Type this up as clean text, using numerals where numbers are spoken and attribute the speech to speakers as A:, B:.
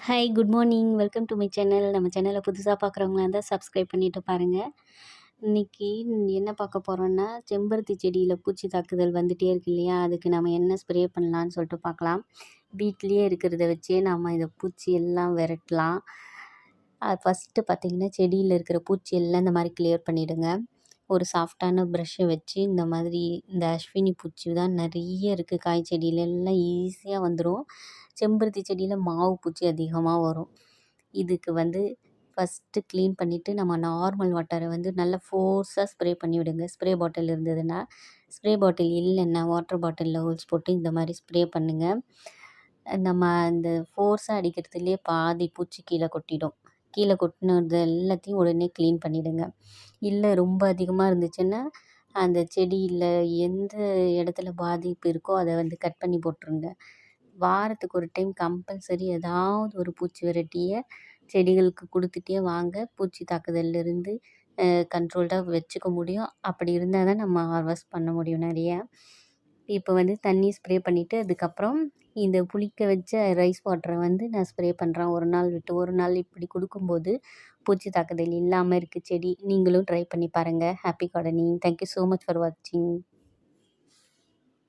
A: Hi good morning. Welcome to my channel. நம்ம சேனலை புதுசாக பார்க்குறவங்களா இருந்தால் சப்ஸ்கிரைப் பண்ணிவிட்டு பாருங்கள். இன்றைக்கி என்ன பார்க்க போகிறோன்னா, செம்பருத்தி செடியில் பூச்சி தாக்குதல் வந்துகிட்டே இருக்கு இல்லையா, அதுக்கு நம்ம என்ன ஸ்ப்ரே பண்ணலான்னு சொல்லிட்டு பார்க்கலாம். வீட்டிலையே இருக்கிறத வச்சே நம்ம இந்த பூச்சி எல்லாம் விரட்டலாம். ஃபஸ்ட்டு பார்த்திங்கன்னா, செடியில் இருக்கிற பூச்சி எல்லாம் இந்த மாதிரி கிளியர் பண்ணிவிடுங்க. ஒரு சாஃப்டான ப்ரஷ்ஷை வச்சு இந்த மாதிரி இந்த அஸ்வினி பூச்சி தான் நிறைய இருக்குது. காய் செடியிலெல்லாம் ஈஸியாக வந்துடும். செம்பருத்தி செடியில் மாவு பூச்சி அதிகமாக வரும். இதுக்கு ஃபஸ்ட்டு க்ளீன் பண்ணிவிட்டு நம்ம நார்மல் வாட்டரை நல்லா ஃபோர்ஸாக ஸ்ப்ரே பண்ணி விடுங்க. ஸ்ப்ரே பாட்டில் இருந்ததுன்னா, ஸ்ப்ரே பாட்டில் இல்லைன்னா வாட்டர் பாட்டிலில் ஹோல்ஸ் போட்டு இந்த மாதிரி ஸ்ப்ரே பண்ணுங்கள். நம்ம அந்த ஃபோர்ஸாக அடிக்கிறதுலேயே பாதி பூச்சி கீழே கொட்டிடும். கீழே கொட்டினது எல்லாத்தையும் உடனே க்ளீன் பண்ணிவிடுங்க. இல்லை ரொம்ப அதிகமாக இருந்துச்சுன்னா, அந்த செடியில் எந்த இடத்துல பாதிப்பு இருக்கோ அதை கட் பண்ணி போட்டுருங்க. வாரத்துக்கு ஒரு டைம் கம்பல்சரி ஏதாவது ஒரு பூச்சி விரட்டியை செடிகளுக்கு கொடுத்துட்டே வாங்க. பூச்சி தாக்குதல்லேருந்து கண்ட்ரோல்டாக வச்சுக்க முடியும். அப்படி இருந்தால் தான் நம்ம ஹார்வெஸ்ட் பண்ண முடியும் நிறையா. இப்போ தண்ணி ஸ்ப்ரே பண்ணிவிட்டு அதுக்கப்புறம் இந்த புளிக்க வச்ச ரைஸ் வாட்டரை நான் ஸ்ப்ரே பண்ணுறேன். ஒரு நாள் விட்டு ஒரு நாள் இப்படி கொடுக்கும்போது பூச்சி தாக்குதல் இல்லாமல் இருக்குது செடி. நீங்களும் ட்ரை பண்ணி பாருங்கள். Happy gardening. Thank you so much for வாட்சிங்.